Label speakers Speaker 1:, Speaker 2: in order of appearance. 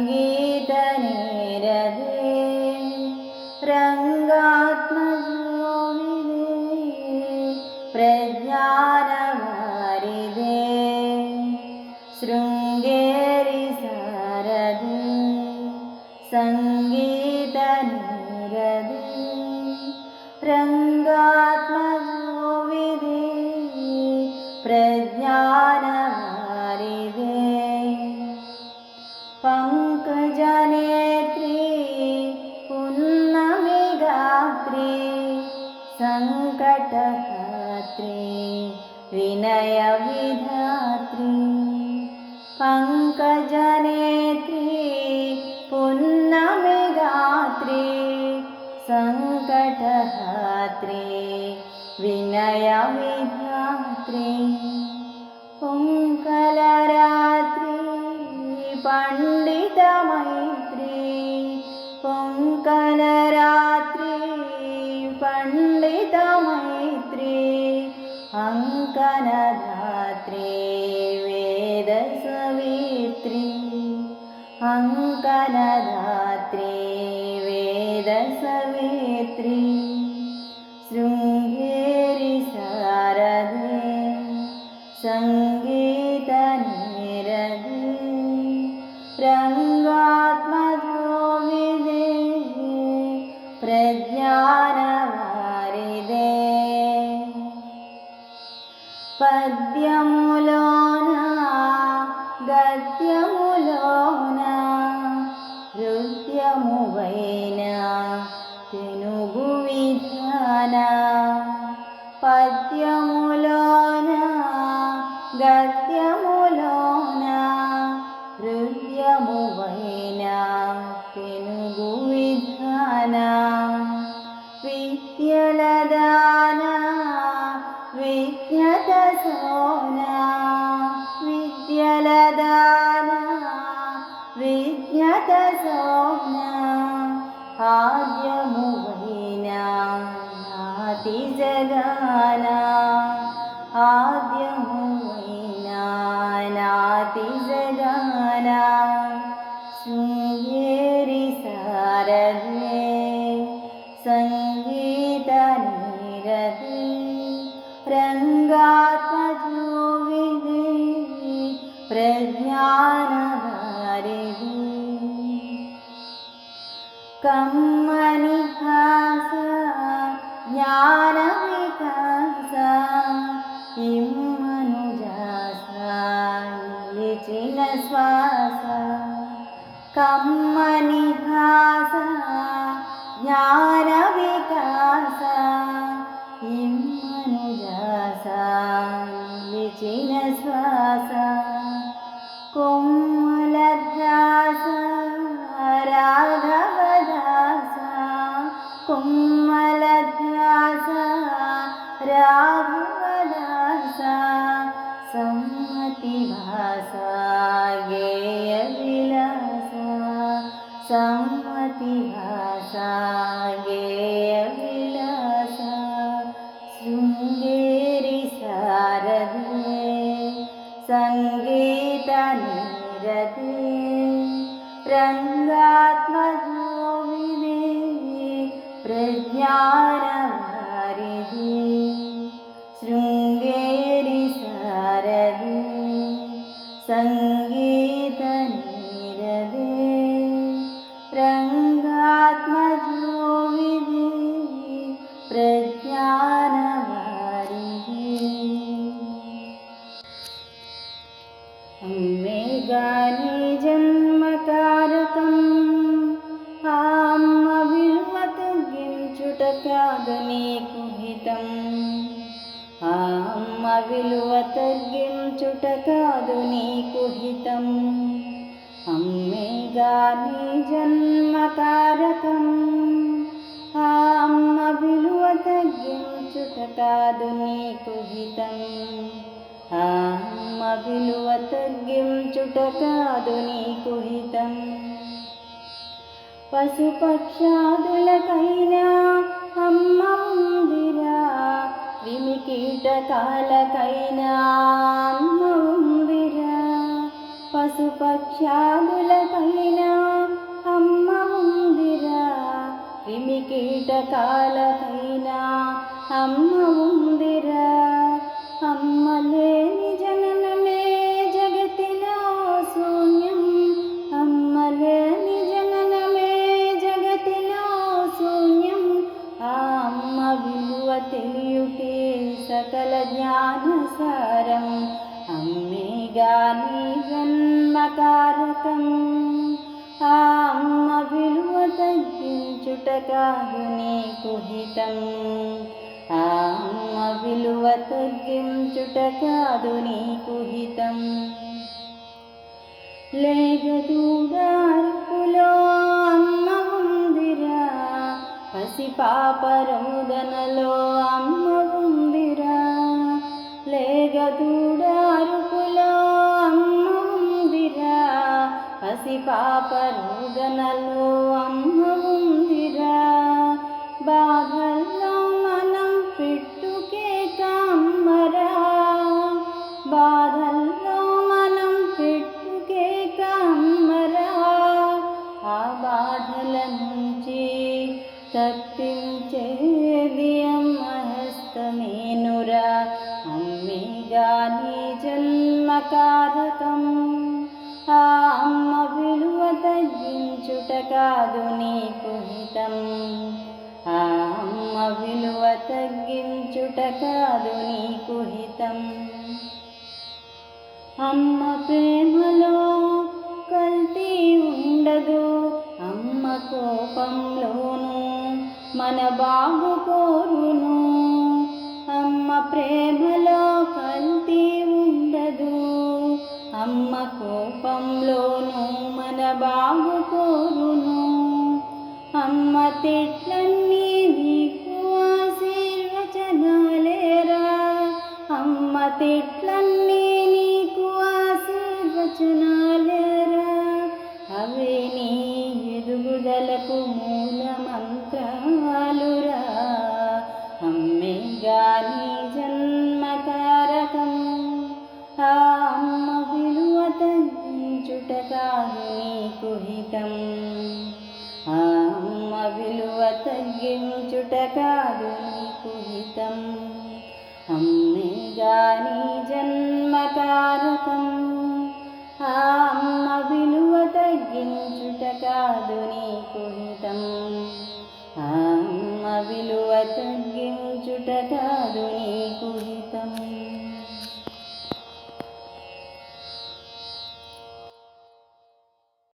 Speaker 1: ಸಂಗೀತ ನೀರದೆ ರಂಗಾತ್ಮಜೋವಿದೆ ಪ್ರಜ್ಞಾನವಾರಿದೆ ಶೃಂಗೇರಿ ಸಾರದೆ ಸಂಗೀತ ನೀರದೆ ರಂಗಾತ್ಮಜೋವಿದೆ ಪ್ರಜ್ಞಾನವಾರಿದೆ पंकजनेत्री पुन्नमिगात्री संकटहर्त्री विनयविधात्री पंकजनेत्री पुन्नमिगात्री संकटहर्त्री विनयविधात्री पुंकलरात्री पंडित मैत्री पुंकलरात्री पंडित मैत्री अंकनधात्री वेद सवित्री अंकनधात्री वेद सवित्री शृंगेरी सारदे संगीत निरदे ರಂಗಾತ್ಮಜೋವಿದೆ ಪ್ರಜ್ಞಾನವಾರಿದೆ ಪದ್ಯములోన గద్యములోన హృద్యమువైన తెనుగు విధాన పద్యములోన గద్యములోన హృదయమువైన తెనుగు విధాన విద్యలదాన విజ్ఞత సోన విద్యలదాన విజ్ఞత సోన ఆద్యమువైన నాతి జగాన ఆద్యమువైన నాతి జగాన శృంగేరి సారదే సంగీత నీరదే రంగాత్మజోవిదే ప్రజ్ఞానవారిదే కమ్మని హాస జ్ఞాన వికాస ఇమ్మనుజాస నిలిచిన శ్వాస కమ్మని హాస జ్ఞాన వికాస ఇమ్మనుజాస నిలిచిన శ్వాస కొమ్మలధ్యాస రాఘవదాస కొమ్మలధ్యాస రాఘవదాస సమ్మతి భాస గేయ విలాస సమ్మతి భాస గేయ విలాస శృంగేరి సారదే సంగీత నీరదే రంగాత్మజోవిదే ప్రజ్ఞానవారిదే శృంగేరి సారదే సంగీత నీరదే రంగాత్మజోవిదే ప్రజ్ఞానవారిదే అమ్మే గాని జన్మకారకం ఆ అమ్మ విలువ తగ్గించుట కాదు నీకు హితం ఆ అమ్మ విలువ తగ్గించుట కాదు నీకు హితం అమ్మే గాని జన్మకారకం ఆ అమ్మ విలువ తగ్గించుట కాదు నీకు హితం ఆ అమ్మ విలువ తగ్గించుట కాదు నీకు హితం పశుపక్షాదులకైనా అమ్మ ఉందిరా క్రిమి కీటకాలకైనా అమ్మ ఉందిరా పశుపక్షాదులకైనా కీటకాలకైనా అమ్మ ఉందిరా. అమ్మ లేని జననమే జగతిలో శూన్యం. అమ్మ లేని జననమే జగతిలో శూన్యం. ఆ అమ్మ విలువ తెలియుటే సకల జ్ఞానసారం. అమ్మే గాని జన్మకారకం. ఆ అమ్మ విలువ తగ్గించుట కాదు నీకు హితం. ఆ అమ్మ విలువ తగ్గించుట కాదు నీకు హితం. లేగదూడారుపులో అమ్మ ఉందిరా. పసిపాప రోదనలో అమ్మ ఉందిరా. లేగదూడారుపులో అమ్మ ఉందిరా. పసిపాప రోదనలో అమ్మ ఉందిరా. బాధల్లో మనం పెట్టుకే కమ్మరా. బాధల్లో మనం పెట్టుకే కమ్మరా. ఆ బాధల నుంచి తప్పించేది అమ్మ హస్తమేనురా. అమ్మే గాని జన్మకారకం. ఆ అమ్మ విలువ తగ్గించుట కాదు నీకు హితం. ఆ అమ్మ విలువ తగ్గించుట కాదు నీకు హితం. అమ్మ ప్రేమలో కల్తీ ఉండదు. అమ్మ కోపంలోనూ మన బాగు కోరును. అమ్మ ప్రేమలో కల్తీ ఉండదు. అమ్మ కోపంలోనూ మన బాగు కోరును. అమ్మ తిట్లన్నీ నీకు ఆశీర్వచనాలేరా. అమ్మ తిట్లన్నీ నీకు ఆశీర్వచనాలేరా. అవే నీ ఎదుగుదలకు మూల మంత్రాలురా. అమ్మే గాని జన్మకారకం. ఆ అమ్మ విలువ తగ్గించుట కాదు నీకు హితం. ఆ అమ్మ విలువ తగ్గించుట కాదు నీకు హితం. అమ్మే గాని జన్మకారకం. ఆ అమ్మ విలువ తగ్గించుట కాదు నీకు హితం. ఆ అమ్మ విలువ తగ్గించుట కాదు